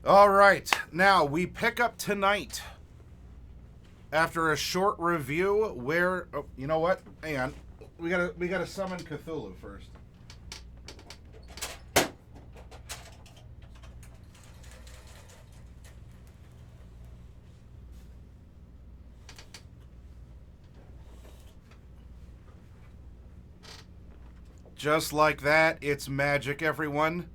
All right, now we pick up tonight after a short review. Where you know what? Hang on, we gotta summon Cthulhu first. Just like that, it's magic, everyone.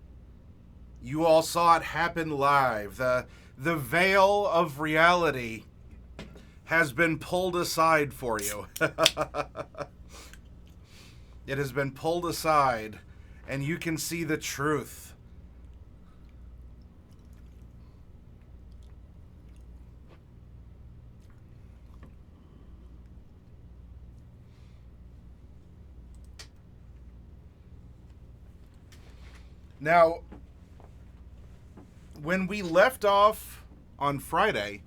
You all saw it happen live. The veil of reality has been pulled aside for you. It has been pulled aside, and you can see the truth. Now, when we left off on Friday,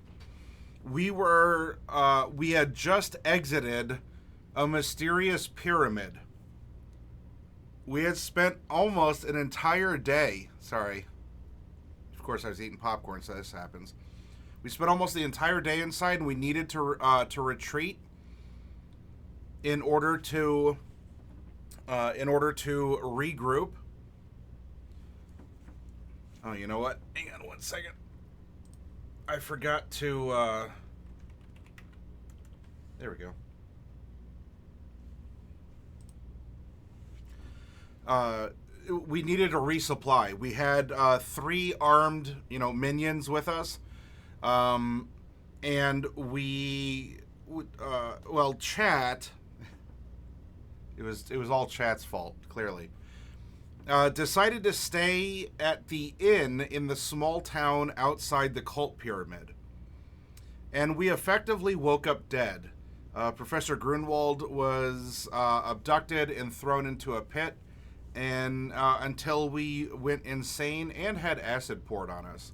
we had just exited a mysterious pyramid. We had spent almost an entire day. Sorry, of course I was eating popcorn, so this happens. We spent almost the entire day inside, and we needed to retreat in order to regroup. Oh, you know what? Hang on one second. I forgot to. There we go. We needed a resupply. We had 3 armed, minions with us, and chat. It was all chat's fault, clearly. Decided to stay at the inn in the small town outside the cult pyramid. And we effectively woke up dead. Professor Grunwald was abducted and thrown into a pit, and until we went insane and had acid poured on us.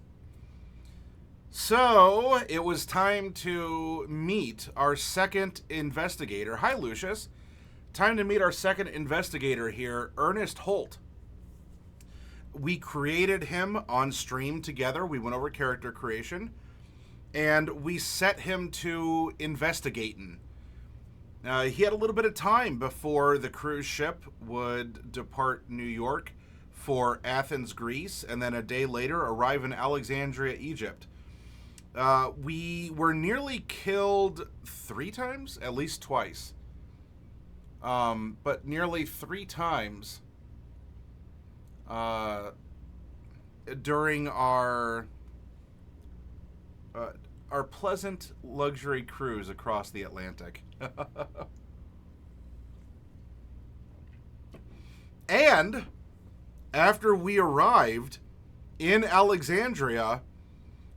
So it was time to meet our second investigator. Hi, Lucius. Time to meet our second investigator here, Ernest Holt. We created him on stream together. We went over character creation, and we set him to investigating. He had a little bit of time before the cruise ship would depart New York for Athens, Greece, and then a day later arrive in Alexandria, Egypt. We were nearly killed 3 times, at least twice, but nearly 3 times during our pleasant luxury cruise across the Atlantic. And after we arrived in Alexandria,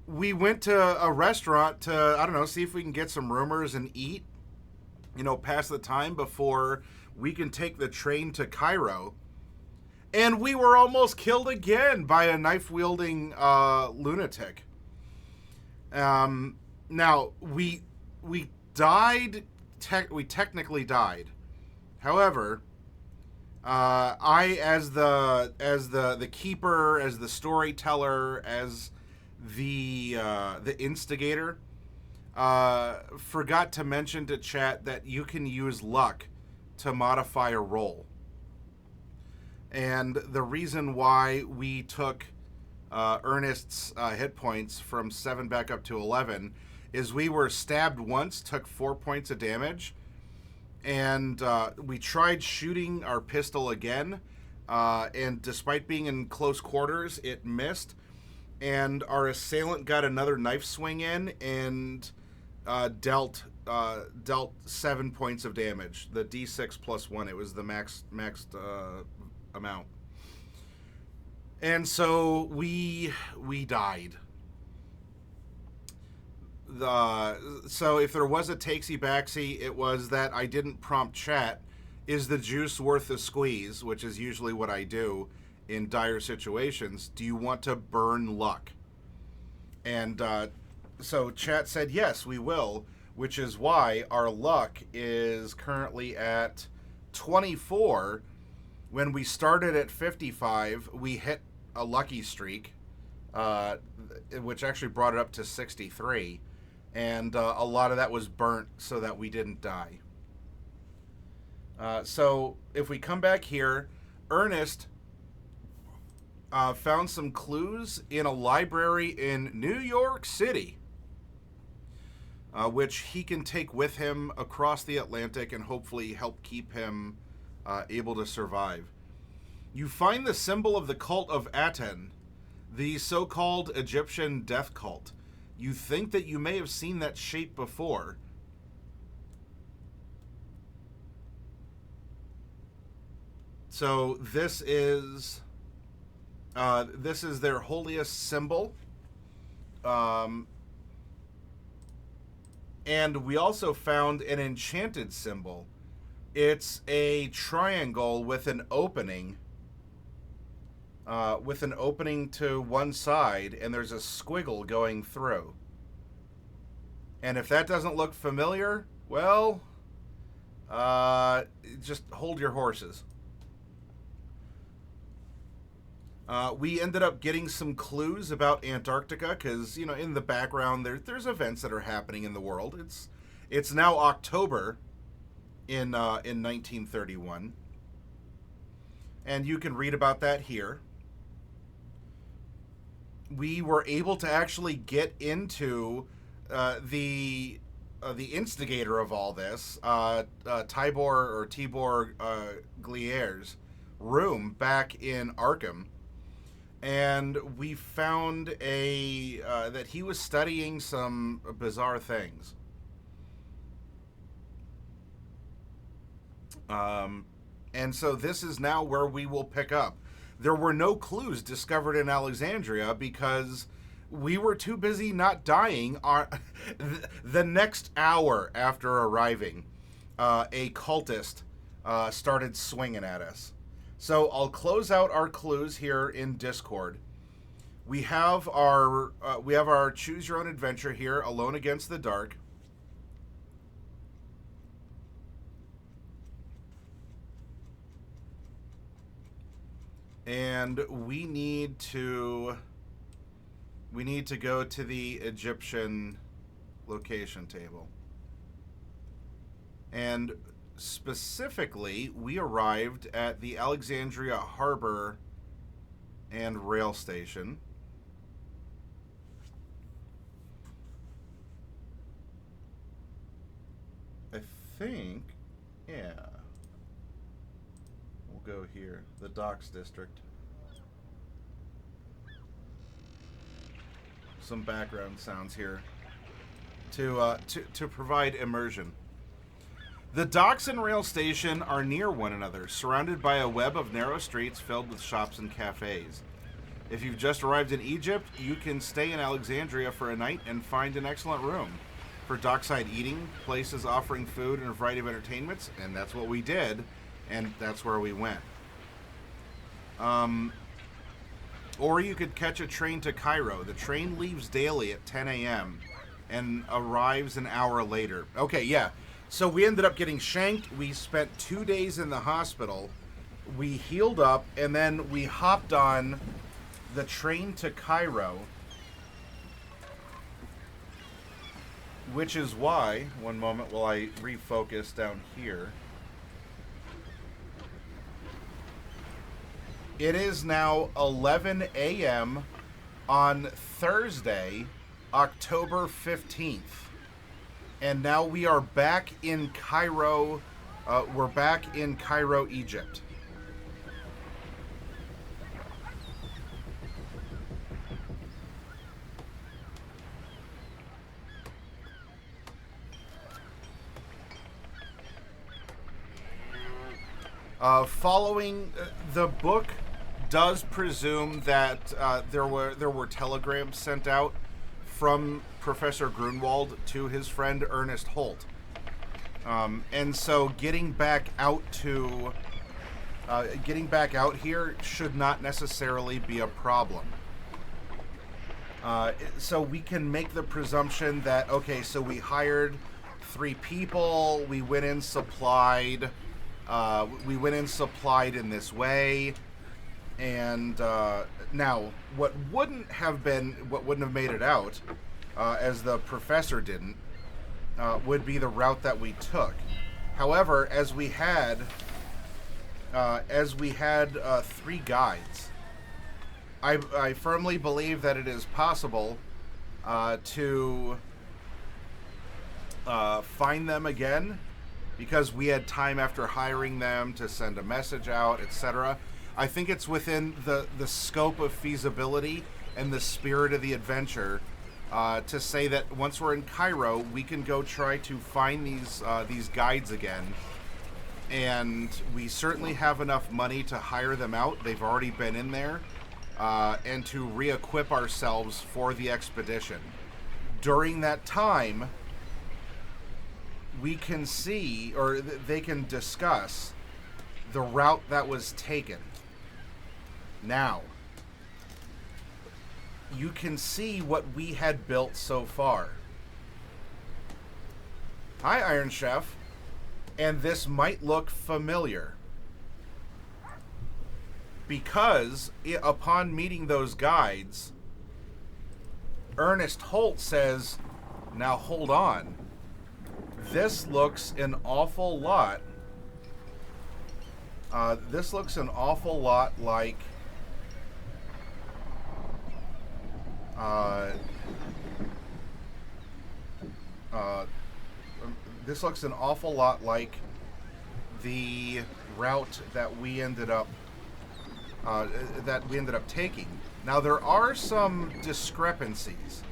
we went to a restaurant to, I don't know, see if we can get some rumors and eat, pass the time before we can take the train to Cairo. And we were almost killed again by a knife-wielding lunatic. Now, we died, we technically died. However, I, as the keeper, as the storyteller, as the instigator, forgot to mention to chat that you can use luck to modify a roll. And the reason why we took Ernest's hit points from 7 back up to 11 is we were stabbed once, took 4 points of damage, and we tried shooting our pistol again, and despite being in close quarters, it missed, and our assailant got another knife swing in and dealt 7 points of damage. The D6 plus 1, it was the maxed amount. And so we died. So if there was a takesy-backsy, it was that I didn't prompt chat, is the juice worth the squeeze, which is usually what I do in dire situations. Do you want to burn luck? And so chat said, yes, we will, which is why our luck is currently at 24. When we started at 55, we hit a lucky streak uh, which actually brought it up to 63. And a lot of that was burnt so that we didn't die. So if we come back here, Ernest found some clues in a library in New York City, which he can take with him across the Atlantic and hopefully help keep him able to survive. You find the symbol of the cult of Aten, the so-called Egyptian death cult. You think that you may have seen that shape before. So this is their holiest symbol. And we also found an enchanted symbol. It's a triangle with an opening. With an opening to one side, and there's a squiggle going through. And if that doesn't look familiar, well, just hold your horses. We ended up getting some clues about Antarctica because, you know, in the background there's events that are happening in the world. It's now October in 1931, and you can read about that here. We were able to actually get into the instigator of all this, Tibor Glier's room back in Arkham, and we found that he was studying some bizarre things. And so this is now where we will pick up. There were no clues discovered in Alexandria because we were too busy not dying. The next hour after arriving, a cultist started swinging at us. So I'll close out our clues here in Discord. We have our choose your own adventure here, Alone Against the Dark. And we need to go to the Egyptian location table. And specifically, we arrived at the Alexandria Harbor and rail station. I think, yeah. We'll go here, the docks district. Some background sounds here to provide immersion. The docks and rail station are near one another, surrounded by a web of narrow streets filled with shops and cafes. If you've just arrived in Egypt, you can stay in Alexandria for a night and find an excellent room for dockside eating, places offering food and a variety of entertainments, and that's what we did, and that's where we went. Or you could catch a train to Cairo. The train leaves daily at 10 a.m. and arrives an hour later. Okay, yeah. So we ended up getting shanked. We spent 2 days in the hospital. We healed up, and then we hopped on the train to Cairo, which is why, one moment while I refocus down here. It is now 11 a.m. on Thursday, October 15th. And now we are back in Cairo. We're back in Cairo, Egypt. Following the book does presume that there were telegrams sent out from Professor Grunwald to his friend Ernest Holt, and so getting back out here should not necessarily be a problem. So we can make the presumption that, okay, so we hired 3 people, we went in supplied in this way, And now, what wouldn't have made it out, as the professor didn't, would be the route that we took. However, as we had 3 guides, I firmly believe that it is possible to find them again, because we had time after hiring them to send a message out, etc. I think it's within the scope of feasibility and the spirit of the adventure to say that once we're in Cairo, we can go try to find these guides again. And we certainly have enough money to hire them out. They've already been in there. And to re-equip ourselves for the expedition. During that time, we can see, or they can discuss, the route that was taken. Now, you can see what we had built so far. Hi, Iron Chef. And this might look familiar, because upon meeting those guides, Ernest Holt says, now hold on. This looks an awful lot. This looks an awful lot like this looks an awful lot like the route that we ended up taking. Now, there are some discrepancies.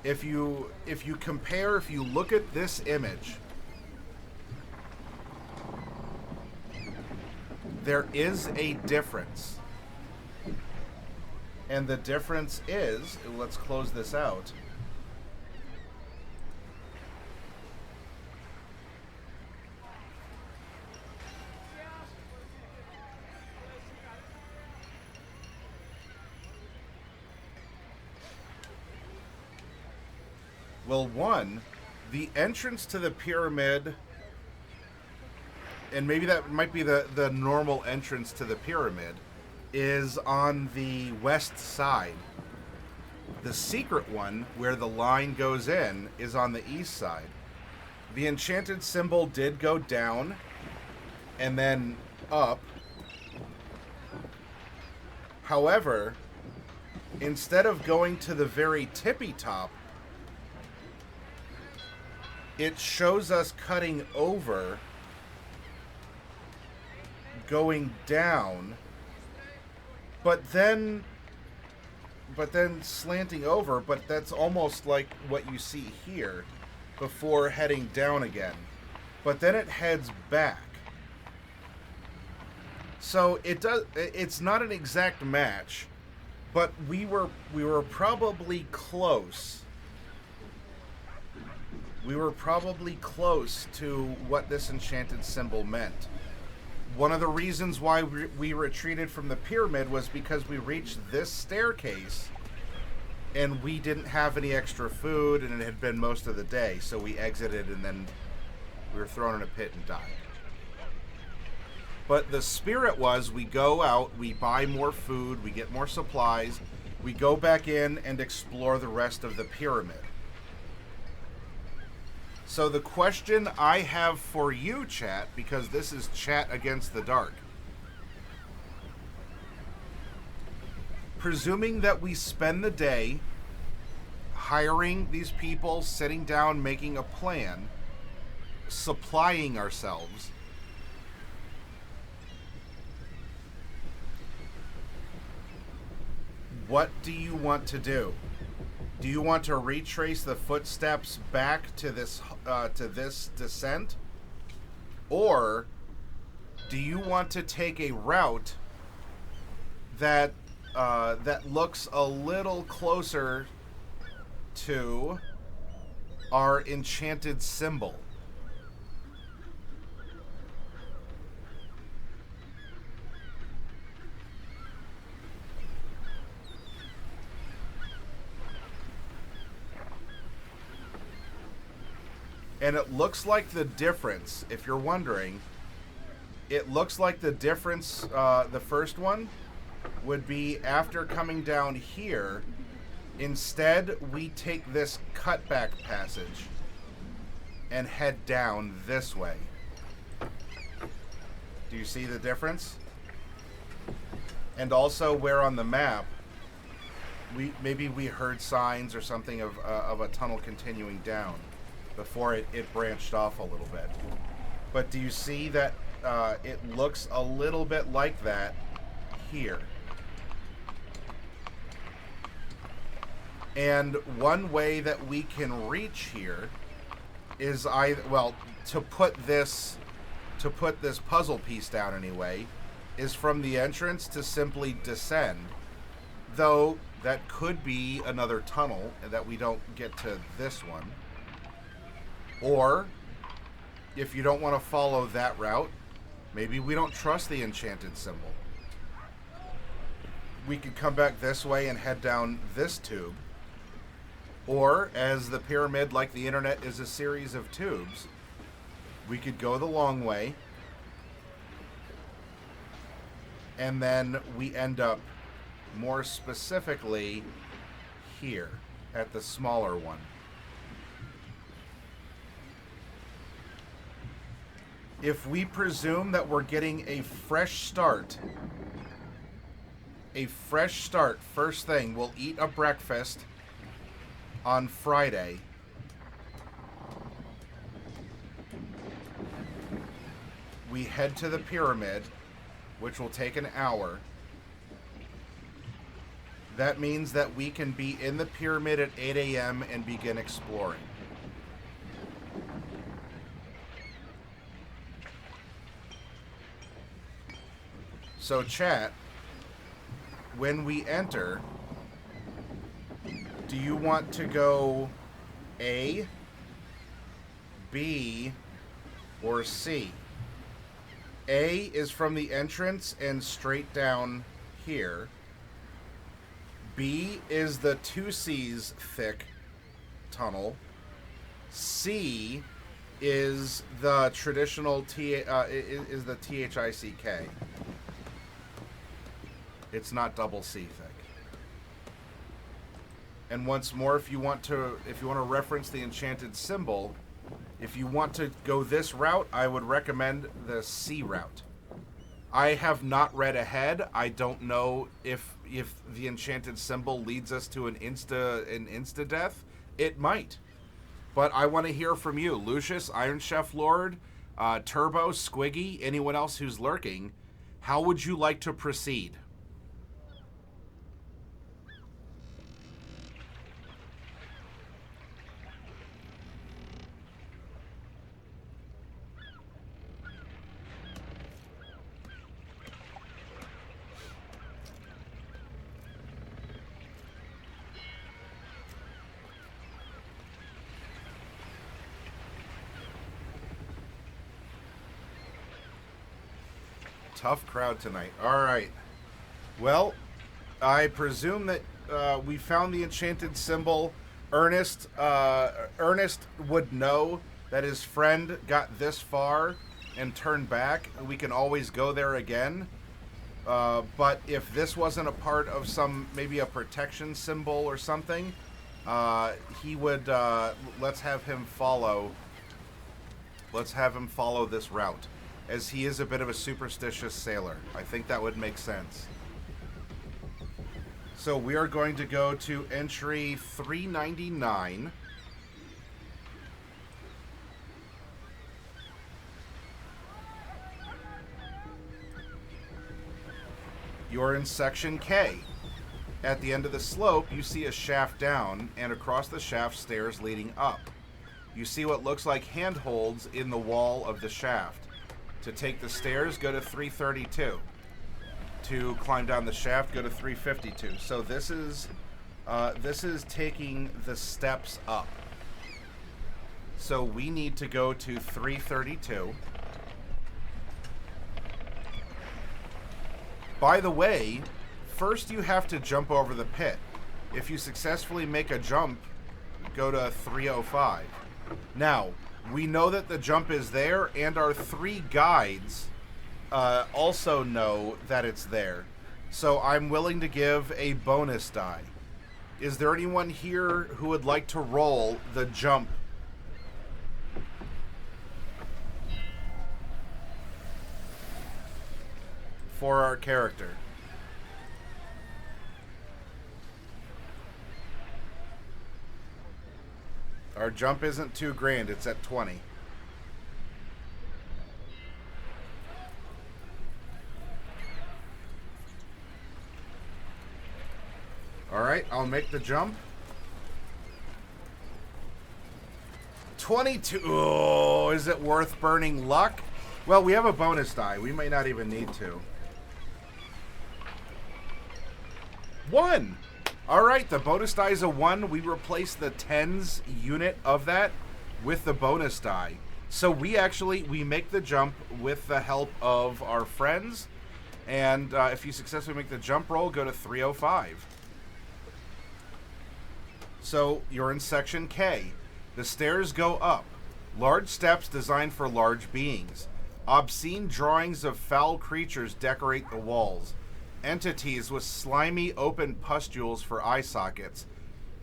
If you look at this image, there is a difference. And the difference is, let's close this out. Well, one, the entrance to the pyramid, and maybe that might be the normal entrance to the pyramid, is on the west side. The secret one, where the line goes in, is on the east side. The enchanted symbol did go down and then up. However, instead of going to the very tippy top, it shows us cutting over, going down, but then slanting over, but that's almost like what you see here before heading down again. But then it heads back. So it's not an exact match, but we were probably close. We were probably close to what this enchanted symbol meant. One of the reasons why we retreated from the pyramid was because we reached this staircase and we didn't have any extra food, and it had been most of the day, so we exited and then we were thrown in a pit and died. But the spirit was, we go out, we buy more food, we get more supplies, we go back in and explore the rest of the pyramid. So the question I have for you, chat, because this is Chat Against the Dark. Presuming that we spend the day hiring these people, sitting down, making a plan, supplying ourselves, what do you want to do? Do you want to retrace the footsteps back to this descent, or do you want to take a route that looks a little closer to our enchanted symbol? And it looks like the difference, if you're wondering, It looks like the difference, the first one, would be after coming down here. Instead, we take this cutback passage and head down this way. Do you see the difference? And also, where on the map, maybe we heard signs or something of a tunnel continuing down before it branched off a little bit. But do you see that it looks a little bit like that here? And one way that we can reach here is to put this puzzle piece down anyway, is from the entrance to simply descend. Though that could be another tunnel and that we don't get to this one. Or if you don't want to follow that route, maybe we don't trust the enchanted symbol. We could come back this way and head down this tube. Or, as the pyramid, like the internet, is a series of tubes, we could go the long way, and then we end up more specifically here at the smaller one. If we presume that we're getting a fresh start, first thing, we'll eat a breakfast on Friday. We head to the pyramid, which will take an hour. That means that we can be in the pyramid at 8 a.m. and begin exploring. So chat, when we enter, do you want to go A, B, or C? A is from the entrance and straight down here. B is the 2C's thick tunnel. C is the traditional is the THICK. It's not double C thick. And once more, if you want to reference the enchanted symbol, if you want to go this route, I would recommend the C route. I have not read ahead. I don't know if the enchanted symbol leads us to an insta death. It might. But I want to hear from you, Lucius, Iron Chef Lord, Turbo, Squiggy, anyone else who's lurking. How would you like to proceed? Tough crowd tonight. All right. Well, I presume that we found the enchanted symbol. Ernest would know that his friend got this far and turned back. We can always go there again. But if this wasn't a part of maybe a protection symbol or something, he would. Let's have him follow this route, as he is a bit of a superstitious sailor. I think that would make sense. So we are going to go to entry 399. You're in section K. At the end of the slope, you see a shaft down, and across the shaft, stairs leading up. You see what looks like handholds in the wall of the shaft. To take the stairs, go to 332. To climb down the shaft, go to 352. So this is taking the steps up. So we need to go to 332. By the way, first you have to jump over the pit. If you successfully make a jump, go to 305. Now, we know that the jump is there, and our three guides also know that it's there. So I'm willing to give a bonus die. Is there anyone here who would like to roll the jump? For our character. Our jump isn't too grand, it's at 20. Alright, I'll make the jump. 22. Oh, is it worth burning luck? Well, we have a bonus die. We may not even need to. 1. Alright, the bonus die is a 1. We replace the tens unit of that with the bonus die. So we make the jump with the help of our friends. And if you successfully make the jump roll, go to 305. So you're in section K. The stairs go up. Large steps designed for large beings. Obscene drawings of foul creatures decorate the walls. Entities with slimy open pustules for eye sockets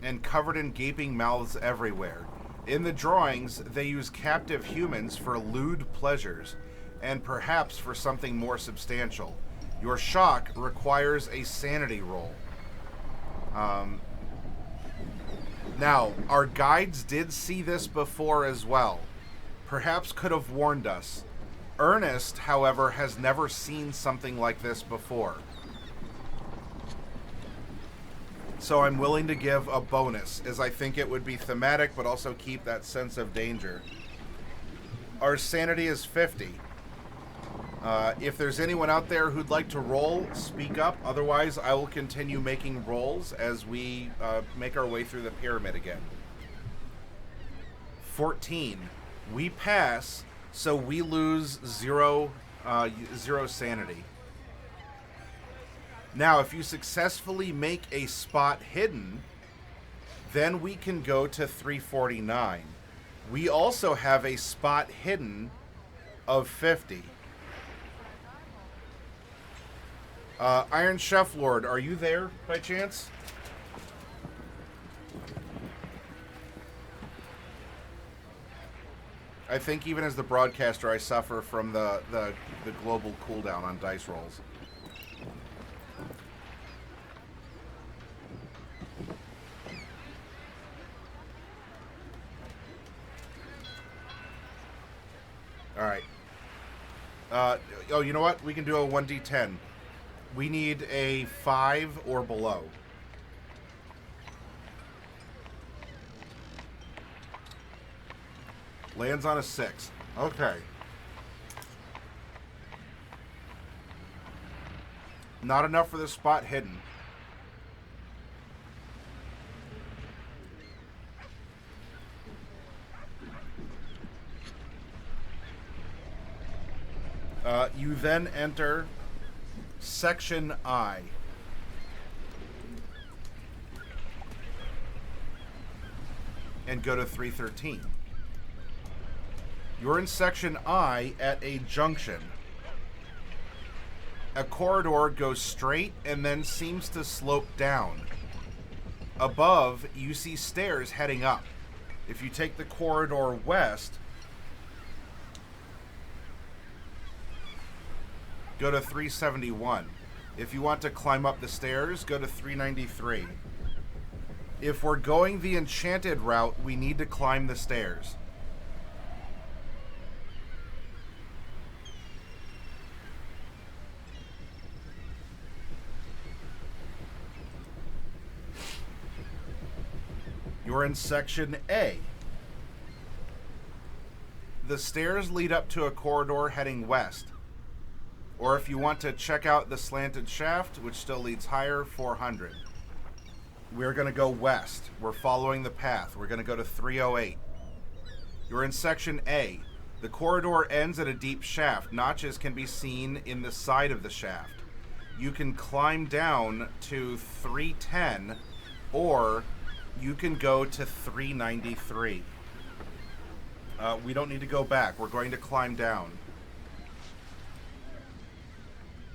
and covered in gaping mouths everywhere. In the drawings, they use captive humans for lewd pleasures and perhaps for something more substantial. Your shock requires a sanity roll. Now, our guides did see this before as well. Perhaps could have warned us. Ernest, however, has never seen something like this before. So I'm willing to give a bonus, as I think it would be thematic, but also keep that sense of danger. Our sanity is 50. If there's anyone out there who'd like to roll, speak up. Otherwise, I will continue making rolls as we make our way through the pyramid again. 14. We pass, so we lose 0 sanity. Now, if you successfully make a spot hidden, then we can go to 349. We also have a spot hidden of 50. Iron Chef Lord, are you there by chance? I think even as the broadcaster, I suffer from the global cooldown on dice rolls. Alright. Oh, you know what? We can do a 1d10. We need a 5 or below. Lands on a 6. Okay. Not enough for the spot hidden. You then enter Section I. And go to 313. You're in Section I at a junction. A corridor goes straight and then seems to slope down. Above, you see stairs heading up. If you take the corridor west, go to 371. If you want to climb up the stairs, go to 393. If we're going the enchanted route, we need to climb the stairs. You're in Section A. The stairs lead up to a corridor heading west. Or if you want to check out the slanted shaft, which still leads higher, 400. We're going to go west. We're following the path. We're going to go to 308. You're in Section A. The corridor ends at a deep shaft. Notches can be seen in the side of the shaft. You can climb down to 310, or you can go to 393. We don't need to go back. We're going to climb down.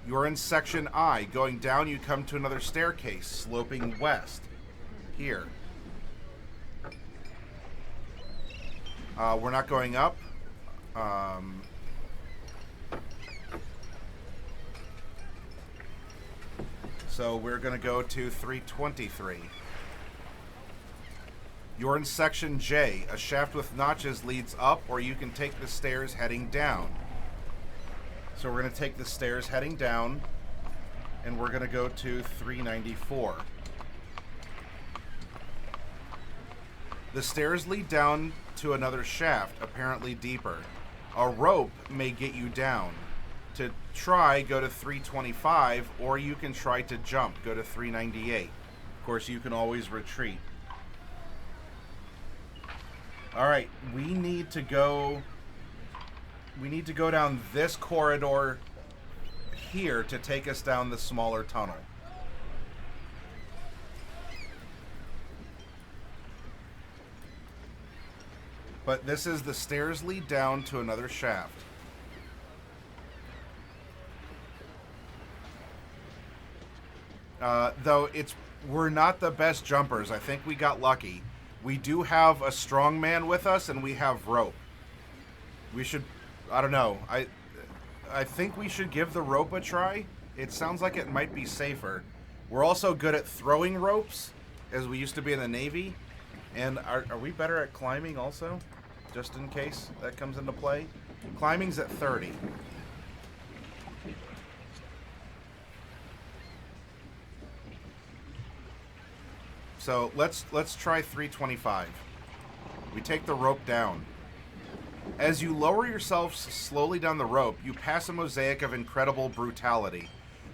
You're in section I. Going down, you come to another staircase, sloping west. Here. We're not going up. So we're going to go to 323. You're in section J. A shaft with notches leads up, or you can take the stairs heading down. So we're going to take the stairs heading down, and we're going to go to 394. The stairs lead down to another shaft, apparently deeper. A rope may get you down. To try, go to 325, or you can try to jump, go to 398. Of course, you can always retreat. All right, we need to go down this corridor here to take us down the smaller tunnel. But this is the stairs lead down to another shaft. Though we're not the best jumpers. I think we got lucky. We do have a strong man with us, and we have rope. We should, I don't know. I think we should give the rope a try. It sounds like it might be safer. We're also good at throwing ropes, as we used to be in the Navy. And are we better at climbing also? Just in case that comes into play. Climbing's at 30. So let's try 325. We take the rope down. As you lower yourselves slowly down the rope, you pass a mosaic of incredible brutality.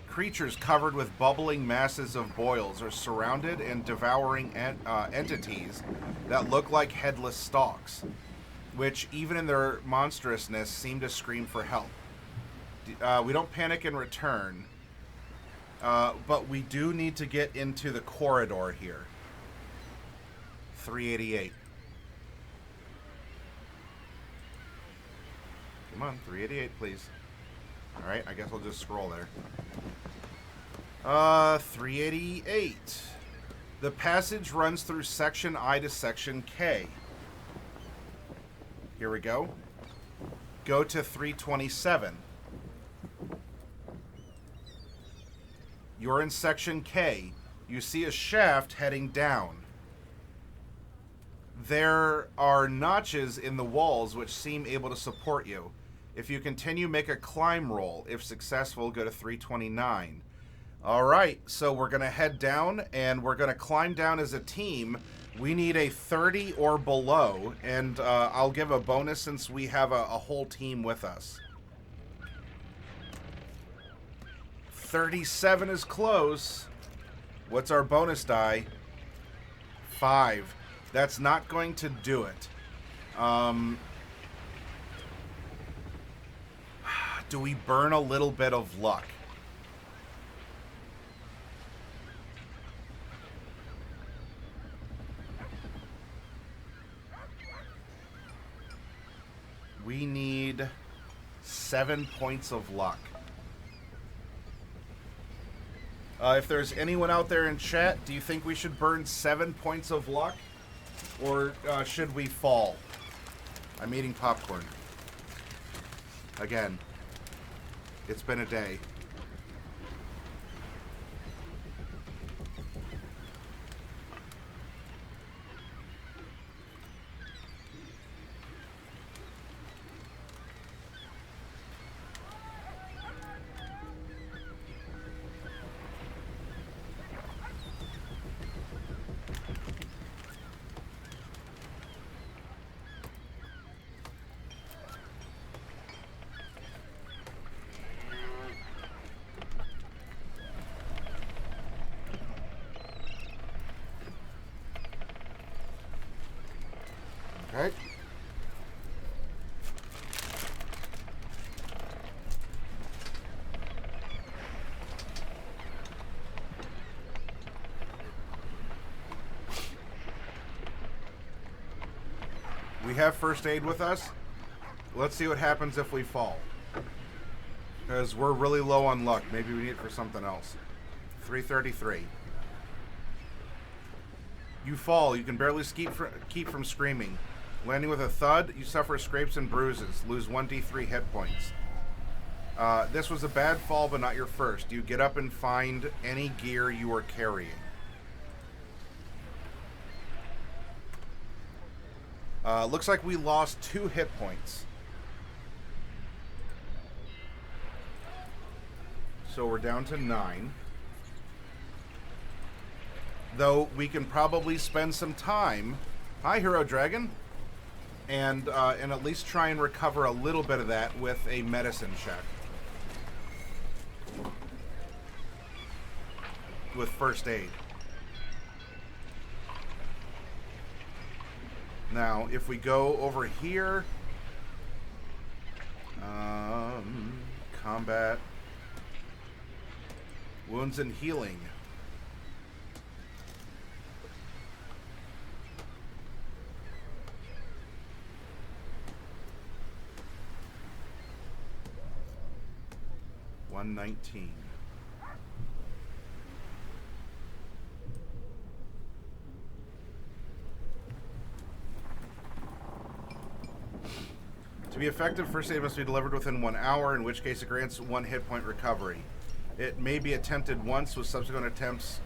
Creatures covered with bubbling masses of boils are surrounded and devouring entities that look like headless stalks, which, even in their monstrousness, seem to scream for help. We don't panic and return, but we do need to get into the corridor here. 388. Come on, 388, please. All right, I guess I'll just scroll there. 388. The passage runs through section I to section K. Here we go. Go to 327. You're in section K. You see a shaft heading down. There are notches in the walls which seem able to support you. If you continue, make a climb roll. If successful, go to 329. All right, so we're going to head down, and we're going to climb down as a team. We need a 30 or below, and I'll give a bonus since we have a whole team with us. 37 is close. What's our bonus die? 5. That's not going to do it. Do we burn a little bit of luck? We need 7 points of luck. If there's anyone out there in chat, do you think we should burn 7 points of luck? Or should we fall? I'm eating popcorn. Again. It's been a day. Okay. We have first aid with us. Let's see what happens if we fall. Because we're really low on luck. Maybe we need it for something else. 333. You fall. You can barely keep from screaming. Landing with a thud, you suffer scrapes and bruises. Lose 1d3 hit points. This was a bad fall, but not your first. You get up and find any gear you are carrying. Looks like we lost 2 hit points. So we're down to 9. Though we can probably spend some time, hi Hero Dragon, and at least try and recover a little bit of that with a medicine check. With first aid. Now, if we go over here, combat, wounds and healing. $119. To be effective, first aid must be delivered within 1 hour, in which case it grants 1 hit point recovery. It may be attempted once, with subsequent attempts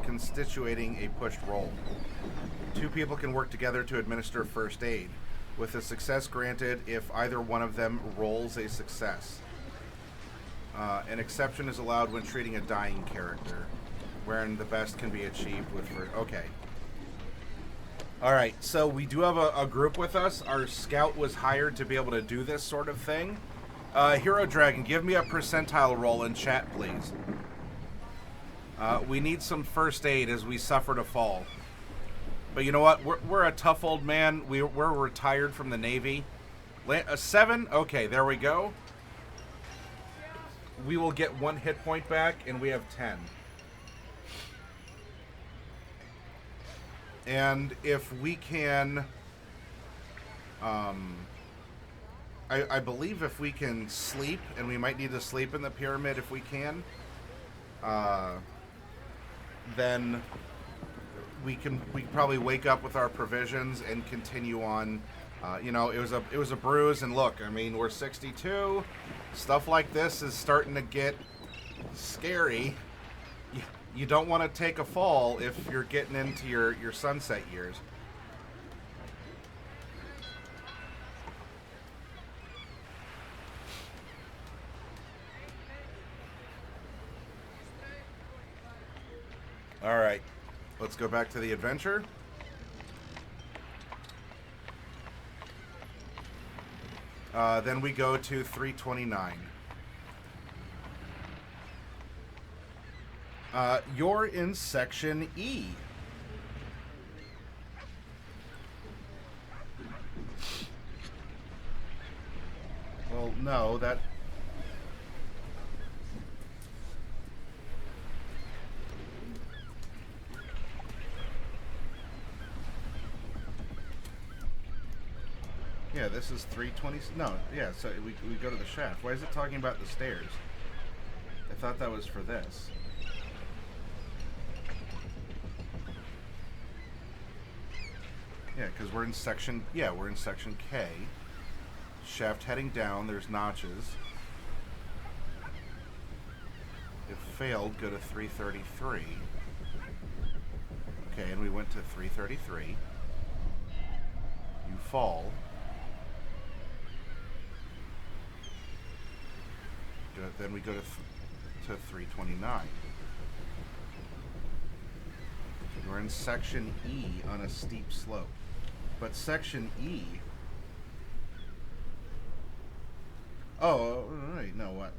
constituting a pushed roll. 2 people can work together to administer first aid, with a success granted if either one of them rolls a success. An exception is allowed when treating a dying character, wherein the best can be achieved with first... Okay. Alright, so we do have a group with us. Our scout was hired to be able to do this sort of thing. Hero Dragon, give me a percentile roll in chat, please. We need some first aid as we suffered a fall. But you know what? We're a tough old man. We're retired from the Navy. A 7? Okay, there we go. We will get 1 hit point back, and we have 10. And if we can... I believe if we can sleep, and we might need to sleep in the pyramid if we can, then we probably wake up with our provisions and continue on. You know, it was a bruise, and look, I mean, we're 62. Stuff like this is starting to get scary. You don't want to take a fall if you're getting into your sunset years. All right, let's go back to the adventure. Then we go to 329. You're in section E. Well, no, that... Yeah, this is 320... No, yeah, so we go to the shaft. Why is it talking about the stairs? I thought that was for this. Yeah, because we're in section... Yeah, we're in section K. Shaft heading down, there's notches. If failed, go to 333. Okay, and we went to 333. You fall. Then we go to 329. We're in section E on a steep slope. But section E... Oh, right, no, what?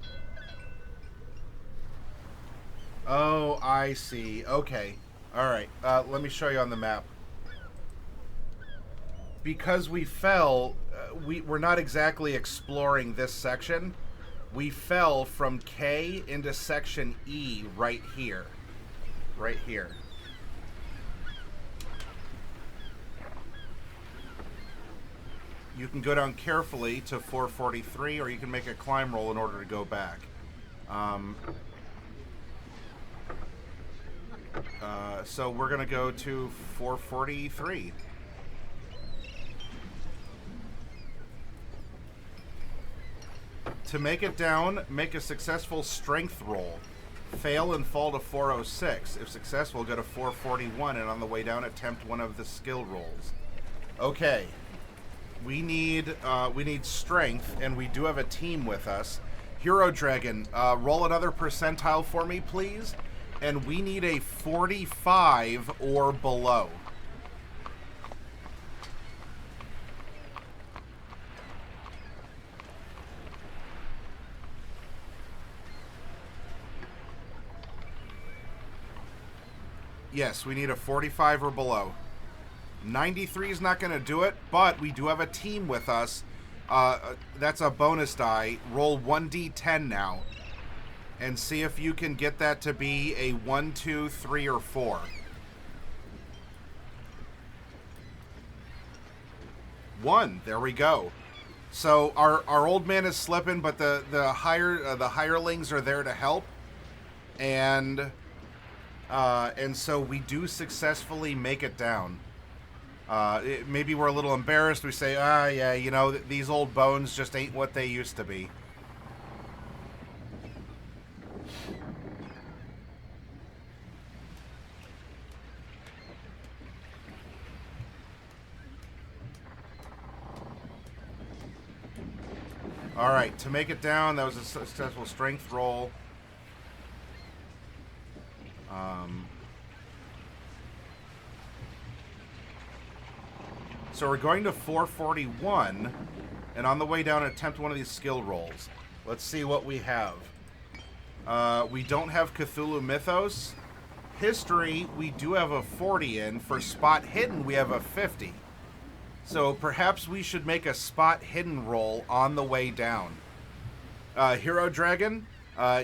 Oh, I see. Okay. Alright, let me show you on the map. Because we fell, we're not exactly exploring this section. We fell from K into section E right here. Right here. You can go down carefully to 443, or you can make a climb roll in order to go back. So we're going to go to 443. To make it down, make a successful strength roll. Fail and fall to 406. If successful, go to 441, and on the way down, attempt one of the skill rolls. Okay. We need strength, and we do have a team with us. Hero Dragon, roll another percentile for me, please. And we need a 45 or below. Yes, we need a 45 or below. 93 is not going to do it, but we do have a team with us. That's a bonus die. Roll 1d10 now. And see if you can get that to be a 1, 2, 3, or 4. 1. There we go. So our old man is slipping, but the hirelings are there to help. And so we do successfully make it down. Maybe we're a little embarrassed. We say, yeah, you know, these old bones just ain't what they used to be. All right, to make it down, that was a successful strength roll. So we're going to 441, and on the way down, attempt one of these skill rolls. Let's see what we have. We don't have Cthulhu Mythos. History, we do have a 40 in. For Spot Hidden, we have a 50. So perhaps we should make a Spot Hidden roll on the way down. Hero Dragon,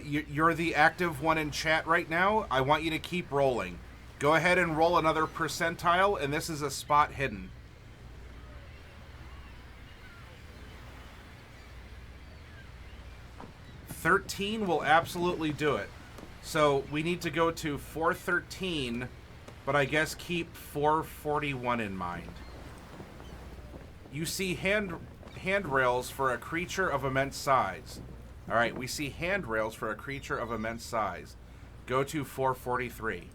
you're the active one in chat right now. I want you to keep rolling. Go ahead and roll another percentile, and this is a Spot Hidden. 13 will absolutely do it. So we need to go to 413, but I guess keep 441 in mind. You see handrails for a creature of immense size. All right, we see handrails for a creature of immense size. Go to 443.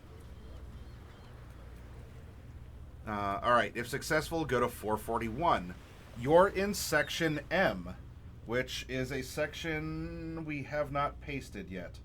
All right, if successful, go to 441. You're in section M, which is a section we have not pasted yet.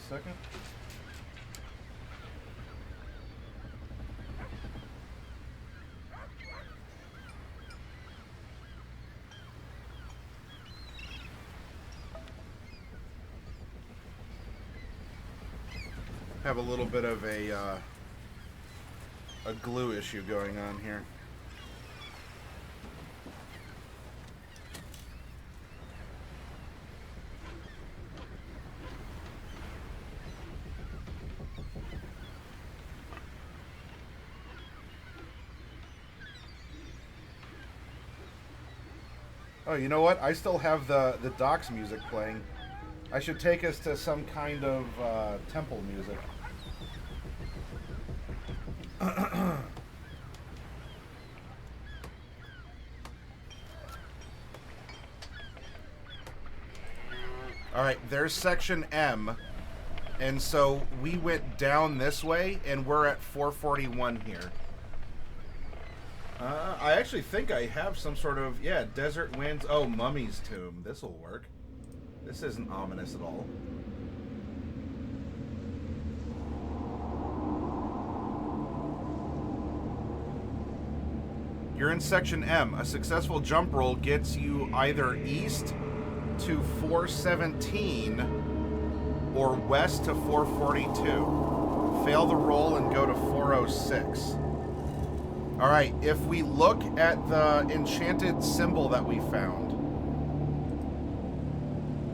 Second. Have a little bit of a glue issue going on here. Oh, you know what? I still have the Doc's music playing. I should take us to some kind of temple music. Alright, there's section M. And so we went down this way, and we're at 441 here. I actually think I have some sort of, yeah, Desert Winds. Oh, Mummy's Tomb. This'll work. This isn't ominous at all. You're in section M. A successful jump roll gets you either east to 417 or west to 442. Fail the roll and go to 406. All right, if we look at the enchanted symbol that we found,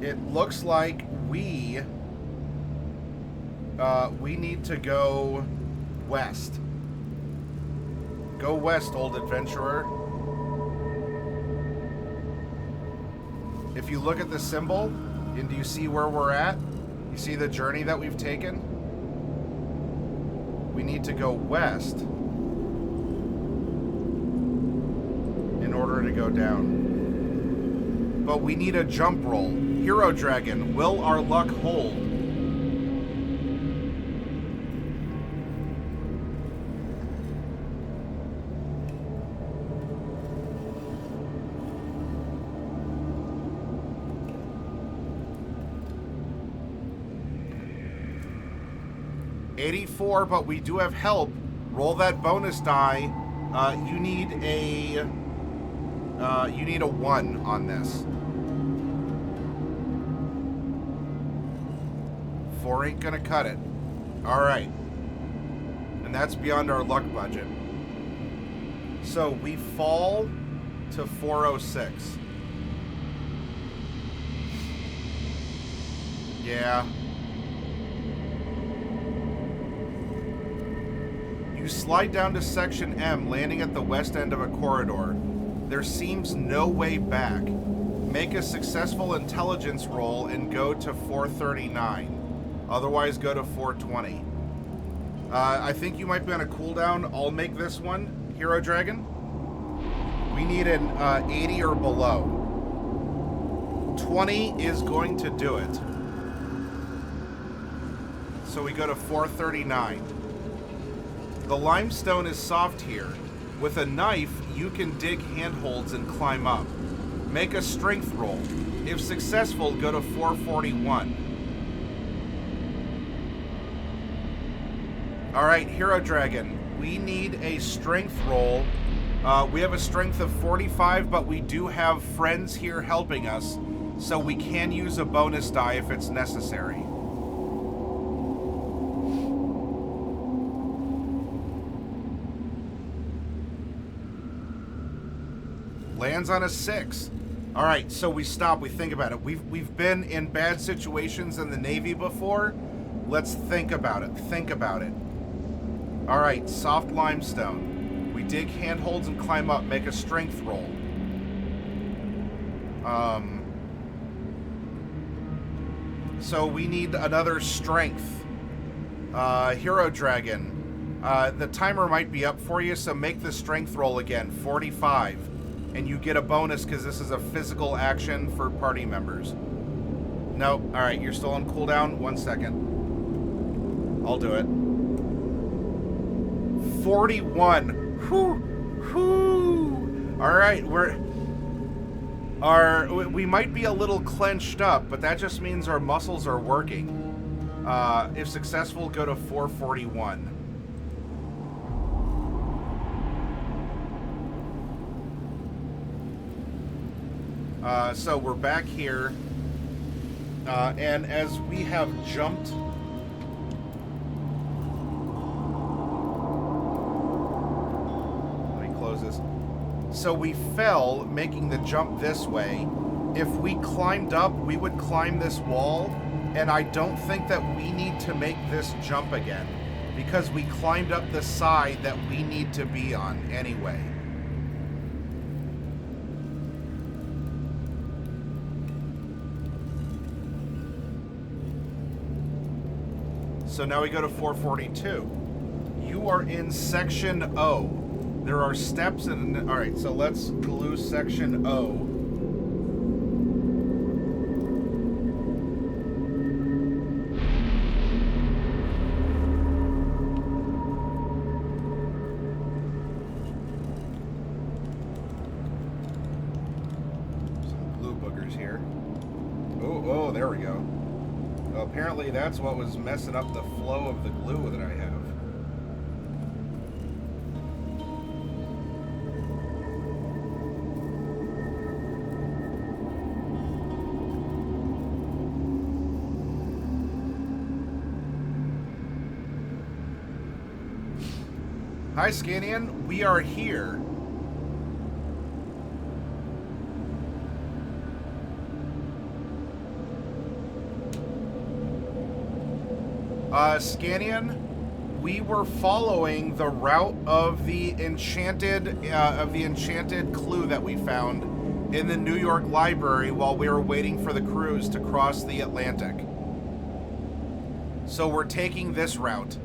it looks like we need to go west. Go west, old adventurer. If you look at the symbol, and do you see where we're at? You see the journey that we've taken? We need to go west in order to go down. But we need a jump roll. Hero Dragon, will our luck hold? $84, but we do have help. Roll that bonus die. You need a 1 on this. 4 ain't gonna cut it. All right, and that's beyond our luck budget. So we fall to 406. Yeah. You slide down to section M, landing at the west end of a corridor. There seems no way back. Make a successful intelligence roll and go to 439. Otherwise, go to 420. I think you might be on a cooldown. I'll make this one, Hero Dragon. We need an 80 or below. 20 is going to do it. So we go to 439. The limestone is soft here. With a knife, you can dig handholds and climb up. Make a strength roll. If successful, go to 441. All right, Hero Dragon, we need a strength roll. We have a strength of 45, but we do have friends here helping us, so we can use a bonus die if it's necessary. Lands on a 6. All right, so we stop. We think about it. We've been in bad situations in the Navy before. Let's think about it. Think about it. All right, soft limestone. We dig handholds and climb up. Make a strength roll. So we need another strength. Hero Dragon. The timer might be up for you, so make the strength roll again. 45. And you get a bonus because this is a physical action for party members. Nope. All right, you're still on cooldown. 1 second. I'll do it. 41. Whew. Whew. All right, we might be a little clenched up, but that just means our muscles are working. If successful, go to 441. So we're back here, and as we have jumped, let me close this. So we fell, making the jump this way. If we climbed up, we would climb this wall, and I don't think that we need to make this jump again, because we climbed up the side that we need to be on anyway. So now we go to 442. You are in section O. There are steps and all right, so let's glue section O. Some glue boogers here. Oh, there we go. Well, apparently that's what was messing up the flow of the glue that I have. Hi, Scanian. We are here. Scanian, we were following the route of the enchanted clue that we found in the New York Library while we were waiting for the cruise to cross the Atlantic. So we're taking this route.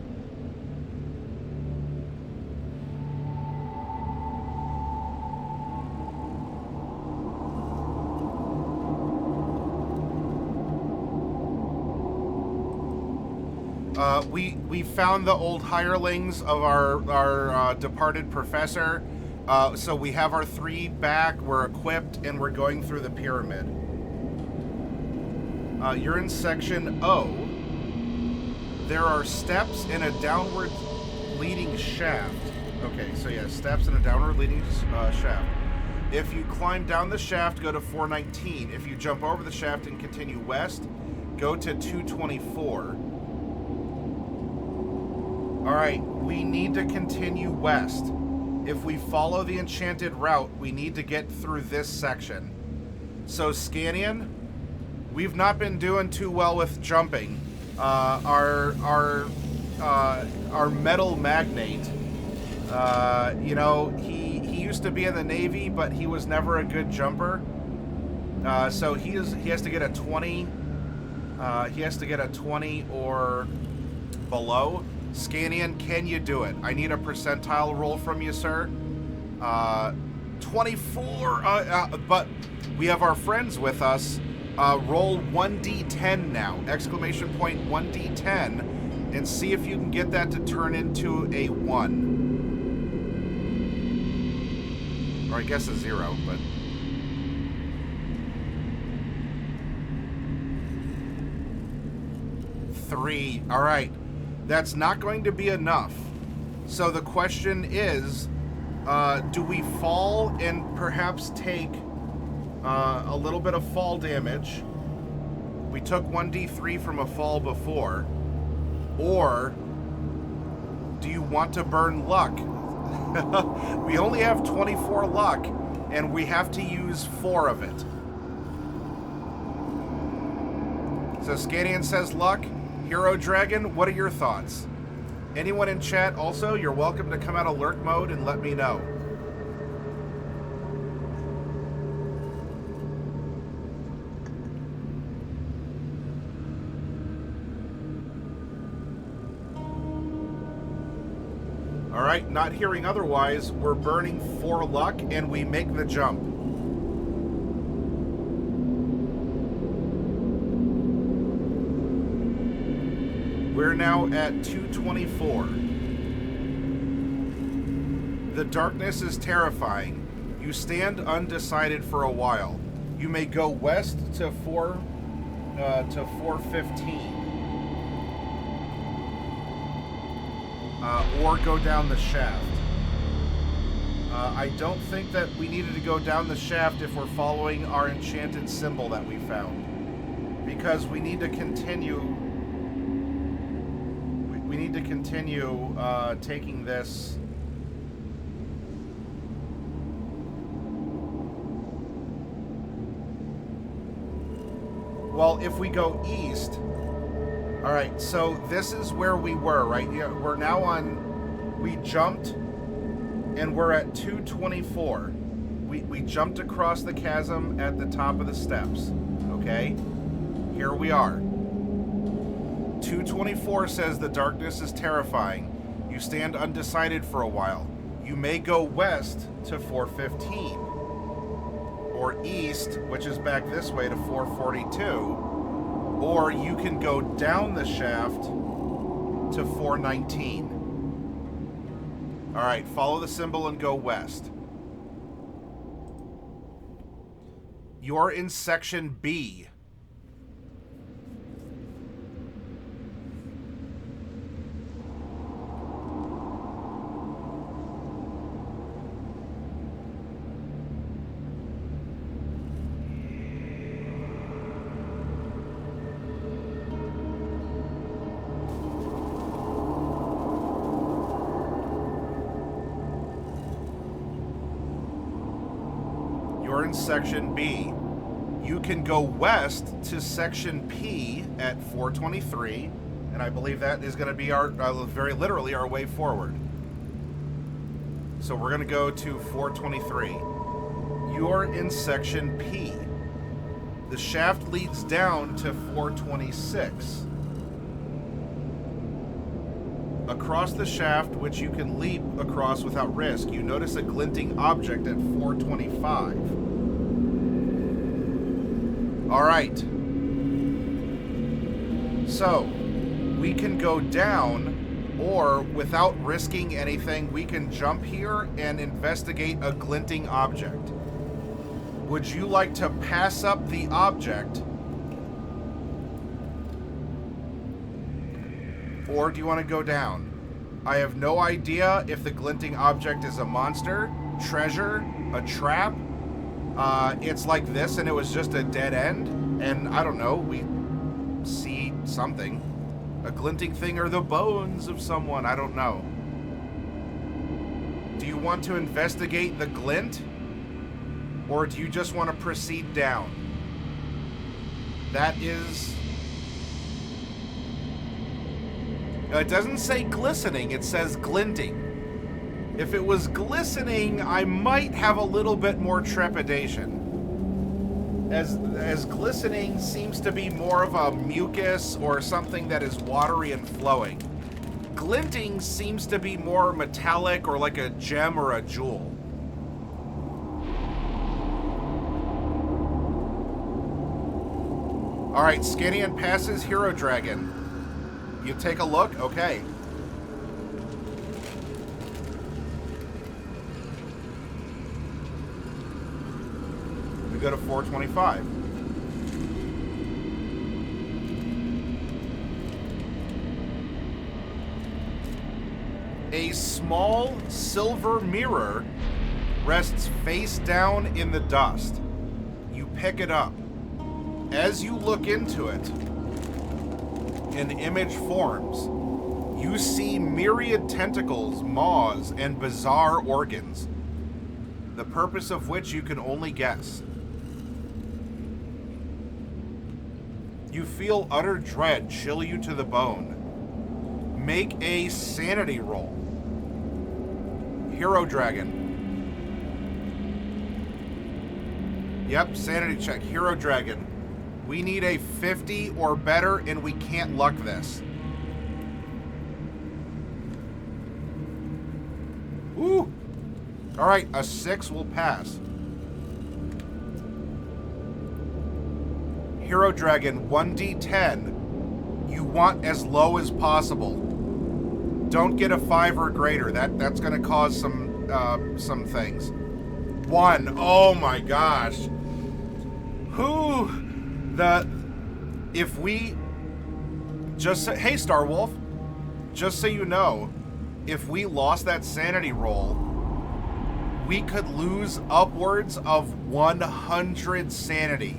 We found the old hirelings of our departed professor. So we have our 3 back, we're equipped, and we're going through the pyramid. You're in section O. There are steps and a downward leading shaft. Okay, so yeah, steps and a downward leading shaft. If you climb down the shaft, go to 419. If you jump over the shaft and continue west, go to 224. Alright, we need to continue west. If we follow the enchanted route, we need to get through this section. So, Scanian, we've not been doing too well with jumping. Our metal magnate, you know, he used to be in the Navy, but he was never a good jumper. So he has to get a 20. He has to get a 20 or below. Scanian, can you do it? I need a percentile roll from you, sir. 24. But we have our friends with us. Roll 1d10 now. Exclamation point 1d10. And see if you can get that to turn into a 1. Or I guess a 0, but... Three. All right. That's not going to be enough. So the question is, do we fall and perhaps take a little bit of fall damage? We took 1d3 from a fall before. Or do you want to burn luck? We only have 24 luck, and we have to use 4 of it. So Scanian says luck. Hero Dragon, what are your thoughts? Anyone in chat also, you're welcome to come out of lurk mode and let me know. Alright, not hearing otherwise, we're burning 4 luck and we make the jump. We're now at 224. The darkness is terrifying. You stand undecided for a while. You may go west to 415. Or go down the shaft. I don't think that we needed to go down the shaft if we're following our enchanted symbol that we found. Because we need to continue... We need to continue taking this. Well, if we go east, all right. So this is where we were, right? Yeah, we're now on. We jumped, and we're at 224. We jumped across the chasm at the top of the steps. Okay, here we are. 224 says the darkness is terrifying. You stand undecided for a while. You may go west to 415. Or east, which is back this way to 442. Or you can go down the shaft to 419. Alright, follow the symbol and go west. You're in section B. You're in Section B. You can go west to Section P at 423, and I believe that is going to be our, very literally, our way forward. So we're going to go to 423. You're in Section P. The shaft leads down to 426. Across the shaft, which you can leap across without risk, you notice a glinting object at 425. All right. So, we can go down, or without risking anything, we can jump here and investigate a glinting object. Would you like to pass up the object? Or do you want to go down? I have no idea if the glinting object is a monster, treasure, a trap. It's like this and it was just a dead end. And I don't know, we see something. A glinting thing or the bones of someone, I don't know. Do you want to investigate the glint? Or do you just want to proceed down? That is... It doesn't say glistening, it says glinting. If it was glistening, I might have a little bit more trepidation. As glistening seems to be more of a mucus or something that is watery and flowing. Glinting seems to be more metallic or like a gem or a jewel. Alright, Scannian passes Hero Dragon. You take a look? Okay. We go to 425. A small silver mirror rests face down in the dust. You pick it up. As you look into it, an image forms. You see myriad tentacles, maws, and bizarre organs, the purpose of which you can only guess. You feel utter dread chill you to the bone. Make a sanity roll. Hero Dragon. Yep, sanity check. Hero Dragon. We need a 50 or better, and we can't luck this. Ooh! Alright, a 6 will pass. Hero Dragon, 1d10. You want as low as possible. Don't get a 5 or greater. That's going to cause some things. 1. Oh my gosh. Whew. If we just say, hey Star Wolf, just so you know, if we lost that sanity roll, we could lose upwards of 100 sanity.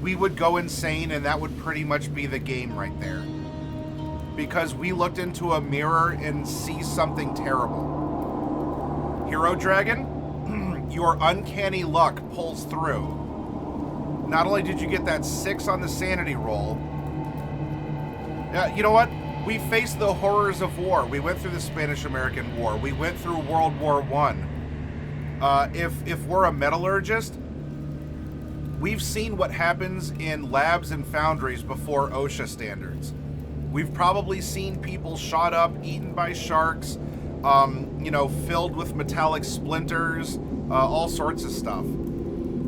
We would go insane, and that would pretty much be the game right there. Because we looked into a mirror and see something terrible. Hero Dragon, your uncanny luck pulls through. Not only did you get that 6 on the sanity roll, you know what? We faced the horrors of war. We went through the Spanish-American War. We went through World War I. If we're a metallurgist, we've seen what happens in labs and foundries before OSHA standards. We've probably seen people shot up, eaten by sharks, filled with metallic splinters, all sorts of stuff.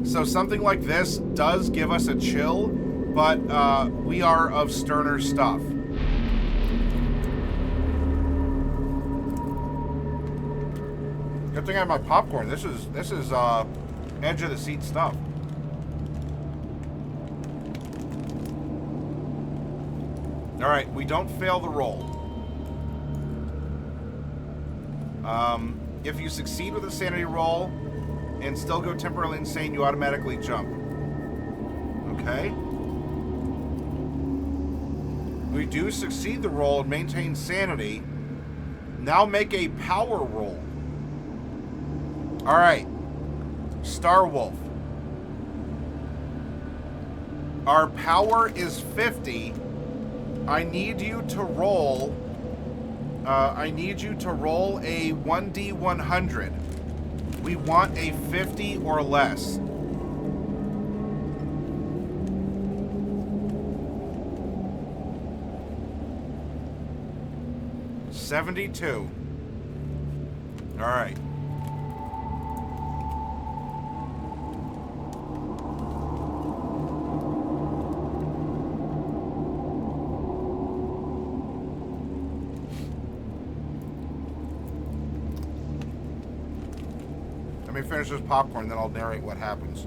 So something like this does give us a chill, but we are of sterner stuff. Good thing I have my popcorn. This is edge of the seat stuff. All right, we don't fail the roll. If you succeed with a sanity roll and still go temporarily insane, you automatically jump. Okay. We do succeed the roll and maintain sanity. Now make a power roll. All right. Star Wolf. Our power is 50. I need you to roll. I need you to roll a 1d100. We want a 50 or less. $72. All right. Let me finish this popcorn, then I'll narrate what happens.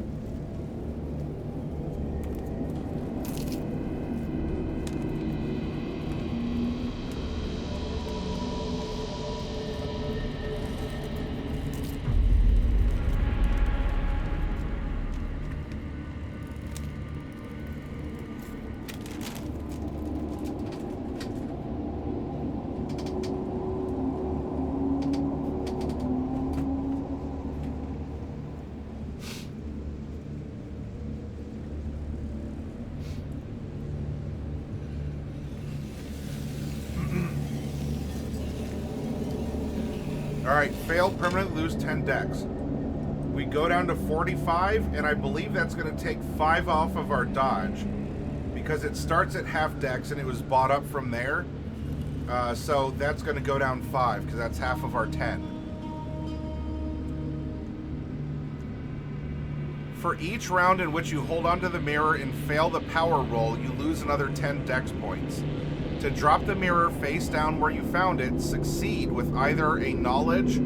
Alright, failed, permanently lose 10 decks. We go down to 45, and I believe that's going to take 5 off of our dodge, because it starts at half decks and it was bought up from there. So that's going to go down 5, because that's half of our 10. For each round in which you hold onto the mirror and fail the power roll, you lose another 10 dex points. To drop the mirror face down where you found it, succeed with either a knowledge,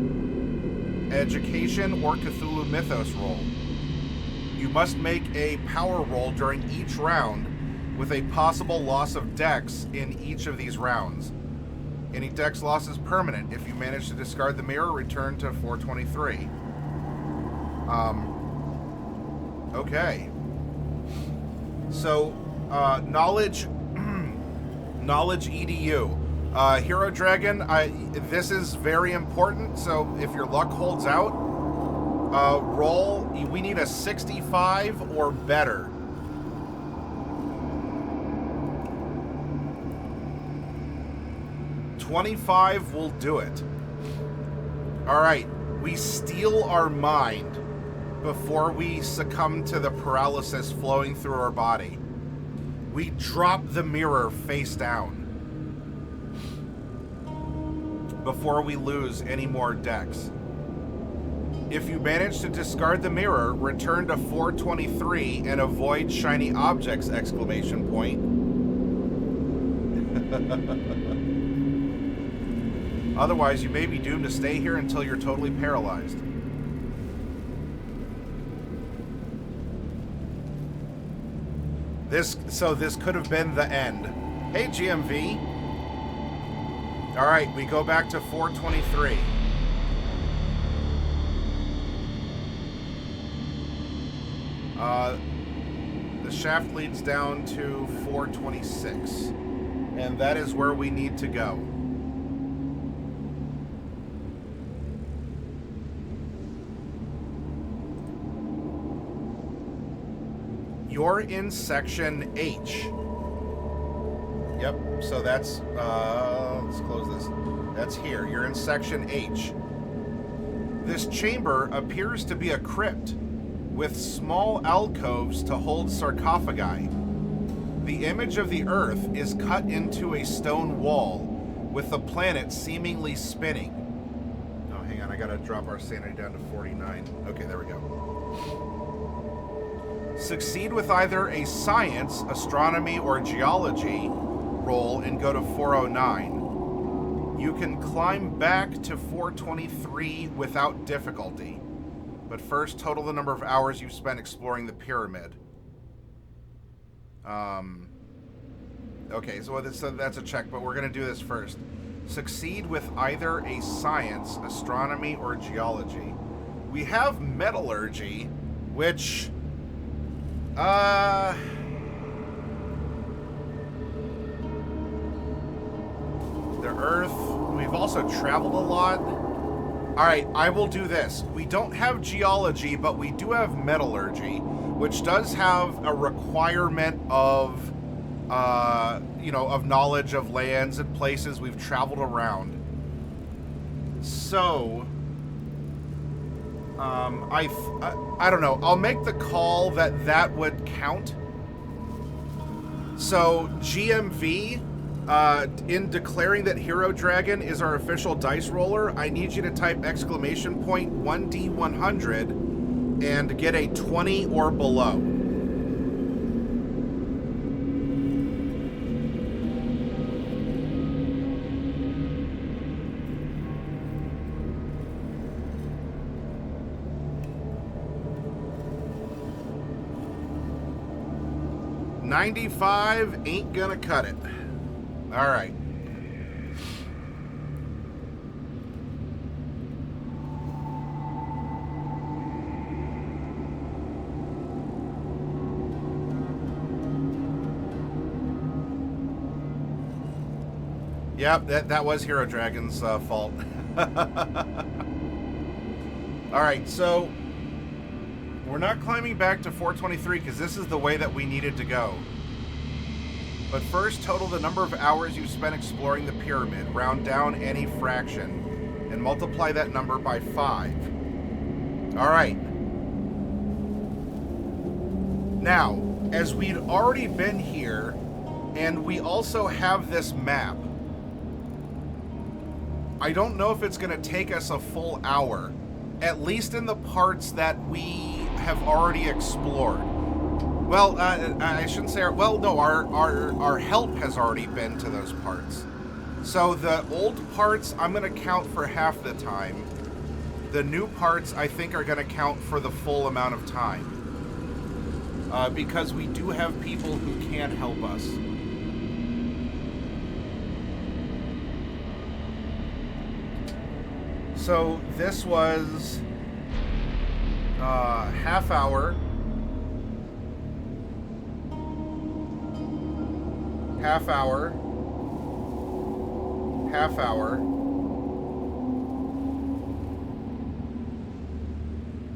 education, or Cthulhu Mythos roll. You must make a power roll during each round with a possible loss of dex in each of these rounds. Any dex loss is permanent. If you manage to discard the mirror, return to 423. Okay. So, knowledge EDU. Hero Dragon, this is very important, so if your luck holds out, roll, we need a 65 or better. $25 will do it. Alright, we steal our mind before we succumb to the paralysis flowing through our body. We drop the mirror face down before we lose any more decks. If you manage to discard the mirror, return to 423 and avoid shiny objects, exclamation point. Otherwise, you may be doomed to stay here until you're totally paralyzed. This could have been the end. Hey, GMV. All right, we go back to 423. The shaft leads down to 426, and that is where we need to go. You're in section H. Yep, so that's, let's close this. That's here. You're in section H. This chamber appears to be a crypt with small alcoves to hold sarcophagi. The image of the Earth is cut into a stone wall with the planet seemingly spinning. Oh, hang on. I gotta drop our sanity down to 49. Okay, there we go. Succeed with either a science, astronomy, or geology roll and go to 409. You can climb back to 423 without difficulty. But first, total the number of hours you've spent exploring the pyramid. Okay, so that's a check, but we're going to do this first. Succeed with either a science, astronomy, or geology. We have metallurgy, which... the Earth, we've also traveled a lot. All right, I will do this. We don't have geology, but we do have metallurgy, which does have a requirement of, of knowledge of lands and places we've traveled around. So, I don't know. I'll make the call that would count. So, GMV, in declaring that Hero Dragon is our official dice roller, I need you to type exclamation point 1D100 and get a 20 or below. $95 ain't gonna cut it. All right. Yep, that was Hero Dragon's fault. All right, so we're not climbing back to 423 because this is the way that we needed to go. But first, total the number of hours you've spent exploring the pyramid. Round down any fraction and multiply that number by 5. All right. Now, as we'd already been here, and we also have this map, I don't know if it's going to take us a full hour, at least in the parts that we have already explored. Well, I shouldn't say our help has already been to those parts. So the old parts, I'm going to count for half the time. The new parts, I think, are going to count for the full amount of time. Because we do have people who can help us. So this was half hour. Half hour. Half hour.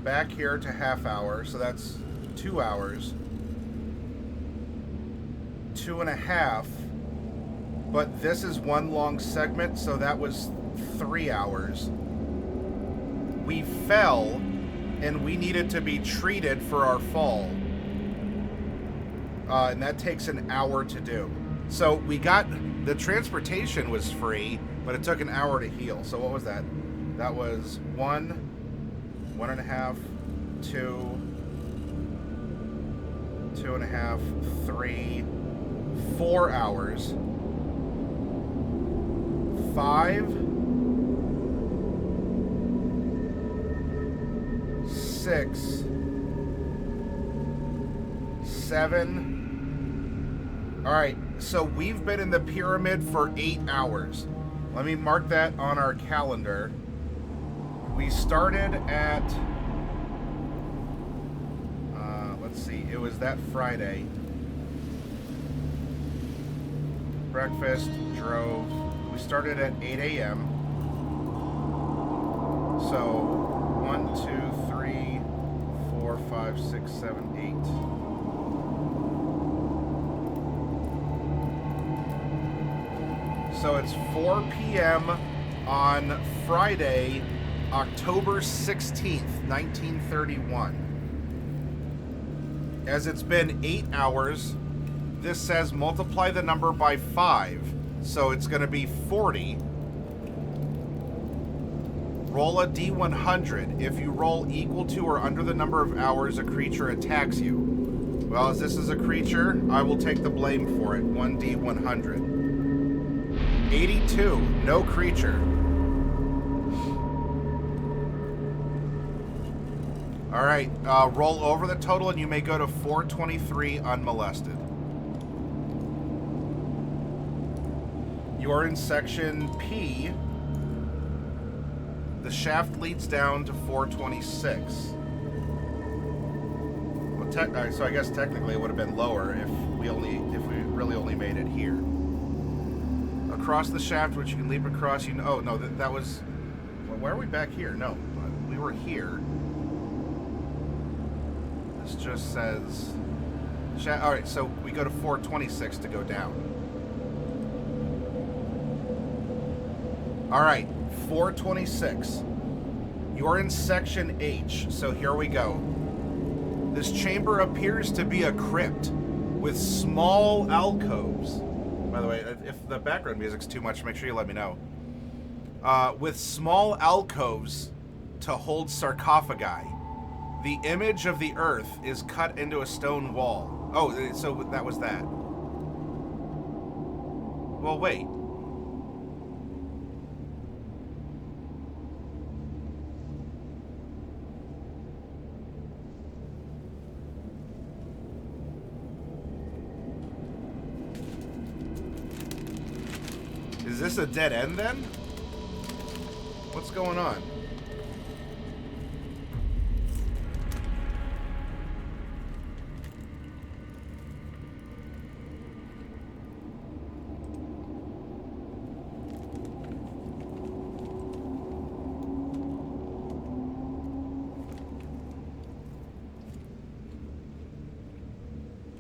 Back here to half hour, so that's 2 hours. 2.5. But this is one long segment, so that was 3 hours. We fell, and we needed to be treated for our fall. And that takes an hour to do. So we got, the transportation was free, but it took an hour to heal. So what was that? That was 1.5, 2, 2.5, 3, 4 hours. 5, 6, 7. All right, so we've been in the pyramid for 8 hours. Let me mark that on our calendar. We started at, let's see, it was that Friday. Breakfast, drove. We started at 8 a.m. So 1, 2, 3, 4, 5, 6, 7, 8. So it's 4 p.m. on Friday, October 16th, 1931. As it's been 8 hours, this says multiply the number by 5. So it's going to be 40. Roll a D100. If you roll equal to or under the number of hours a creature attacks you. Well, as this is a creature, I will take the blame for it. 1D100. 82. No creature. All right. Roll over the total and you may go to 423 unmolested. You are in section P. The shaft leads down to 426. Well, so I guess technically it would have been lower if we really only made it here. Across the shaft, which you can leap across. Oh no, that was. Where are we back here? No, we were here. This just says... Alright, so we go to 426 to go down. Alright, 426. You're in section H, so here we go. This chamber appears to be a crypt with small alcoves. By the way, if the background music's too much, make sure you let me know. With small alcoves to hold sarcophagi. The image of the earth is cut into a stone wall. Oh, so that was that. Well, wait. Is this a dead end then? What's going on?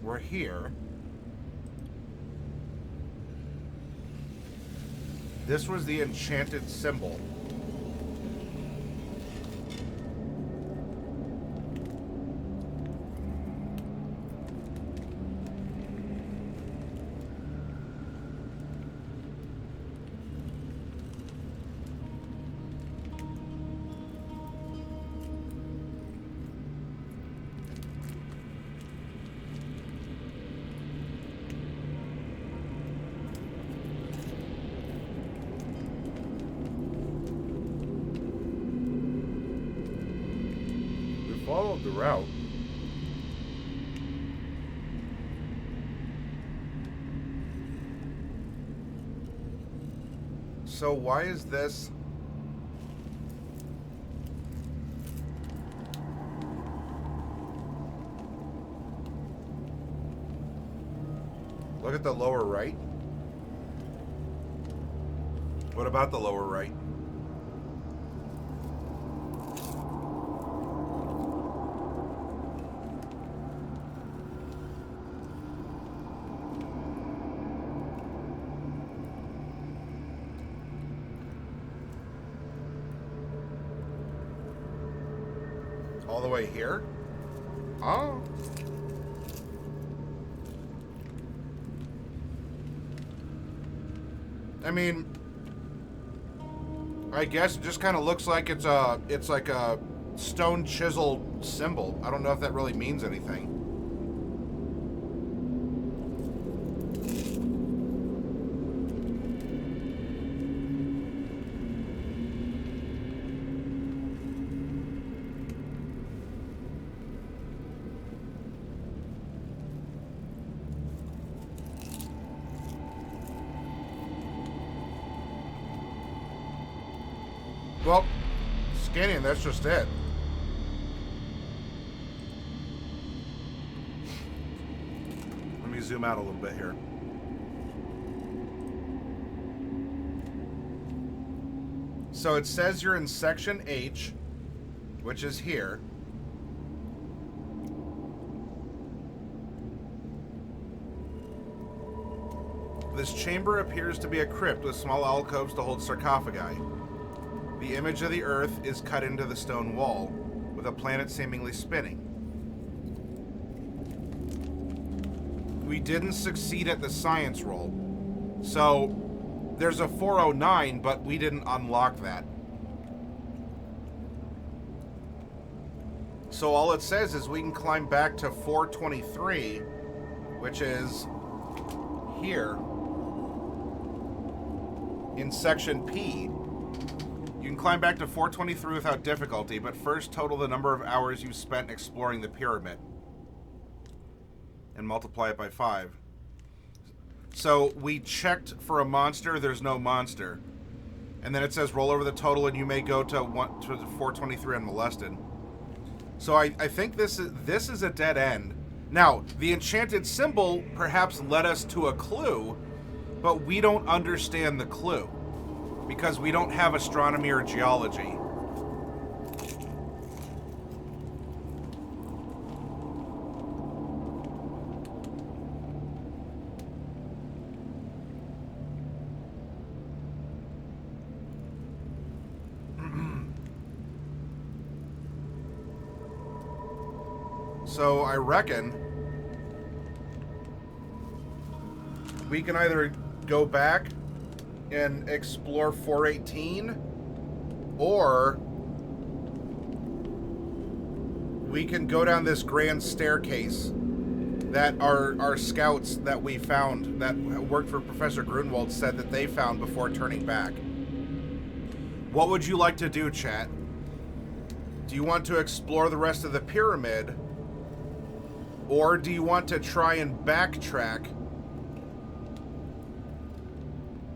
We're here. This was the enchanted symbol. Followed the route. So why is this? Look at the lower right. What about the lower right? All the way here? Oh. I mean, I guess it just kind of looks like it's like a stone chisel symbol. I don't know if that really means anything. Well, scanning, that's just it. Let me zoom out a little bit here. So it says you're in section H, which is here. This chamber appears to be a crypt with small alcoves to hold sarcophagi. The image of the earth is cut into the stone wall, with a planet seemingly spinning. We didn't succeed at the science roll. So, there's a 409, but we didn't unlock that. So all it says is we can climb back to 423, which is here, in section P. You can climb back to 423 without difficulty, but first total the number of hours you spent exploring the pyramid. And multiply it by 5. So we checked for a monster, there's no monster. And then it says roll over the total and you may go to 423 unmolested. So I think this is a dead end. Now, the enchanted symbol perhaps led us to a clue, but we don't understand the clue. because we don't have astronomy or geology. So I reckon we can either go back and explore 418, or we can go down this grand staircase that our scouts that we found that worked for Professor Grunwald said that they found before turning back. What would you like to do, chat? Do you want to explore the rest of the pyramid, or do you want to try and backtrack?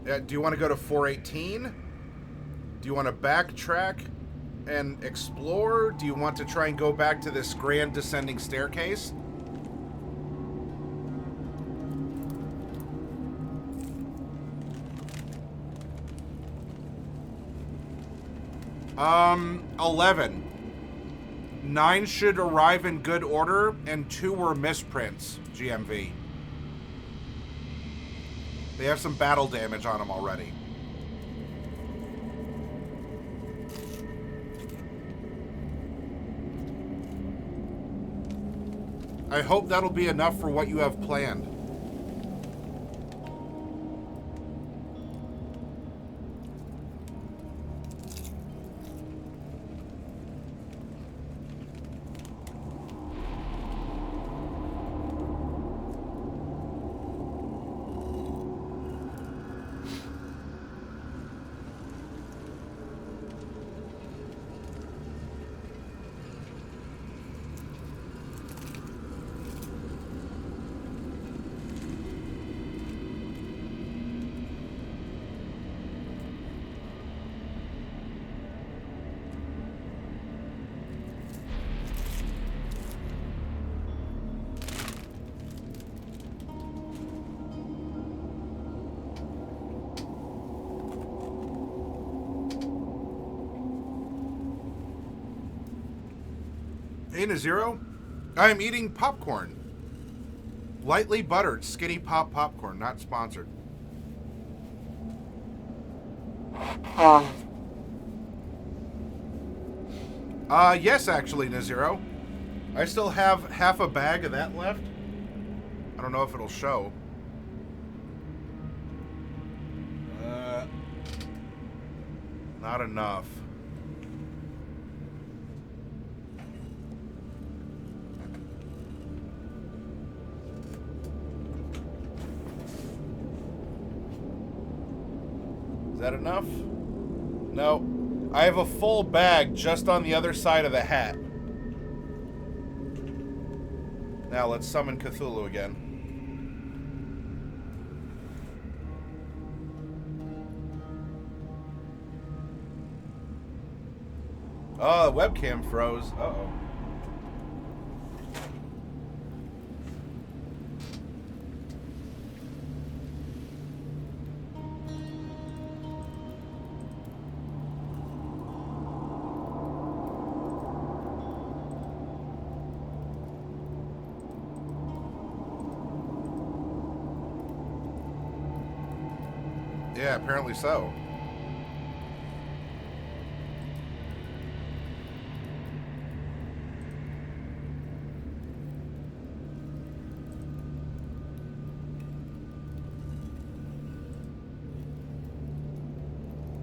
Do you want to go to 418? Do you want to backtrack and explore? Do you want to try and go back to this grand descending staircase? Um, 11. 9 should arrive in good order, and 2 were misprints, GMV. They have some battle damage on them already. I hope that'll be enough for what you have planned. Hey, Naziro. I am eating popcorn. Lightly buttered, skinny pop popcorn, not sponsored. Yes, actually, Naziro. I still have half a bag of that left. I don't know if it'll show. Not enough. Is that enough? No. I have a full bag just on the other side of the hat. Now let's summon Cthulhu again. Oh, the webcam froze. Uh-oh. Yeah, apparently so.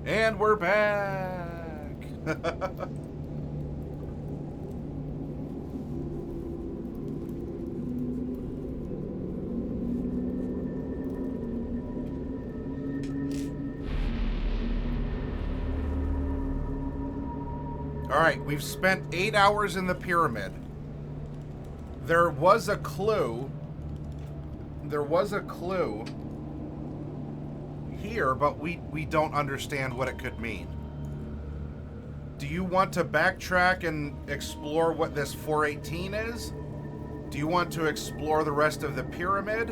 And we're back. All right, we've spent 8 hours in the pyramid. There was a clue. There was a clue here, but we don't understand what it could mean. Do you want to backtrack and explore what this 418 is? Do you want to explore the rest of the pyramid?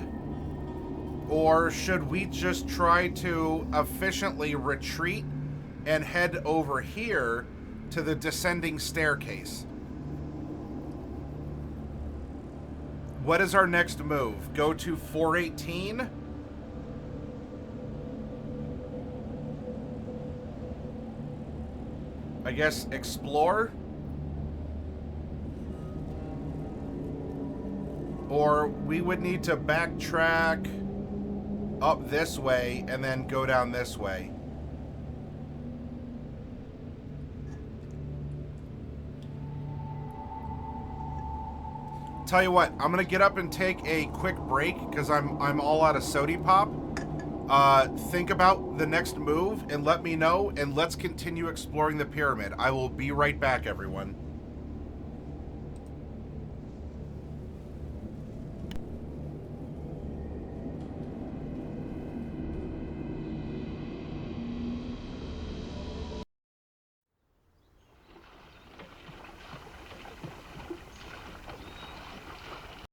Or should we just try to efficiently retreat and head over here to the descending staircase? What is our next move? Go to 418? I guess explore? Or we would need to backtrack up this way and then go down this way. Tell you what, I'm gonna get up and take a quick break because I'm all out of sody pop. Think about the next move and let me know, and let's continue exploring the pyramid. I will be right back, everyone.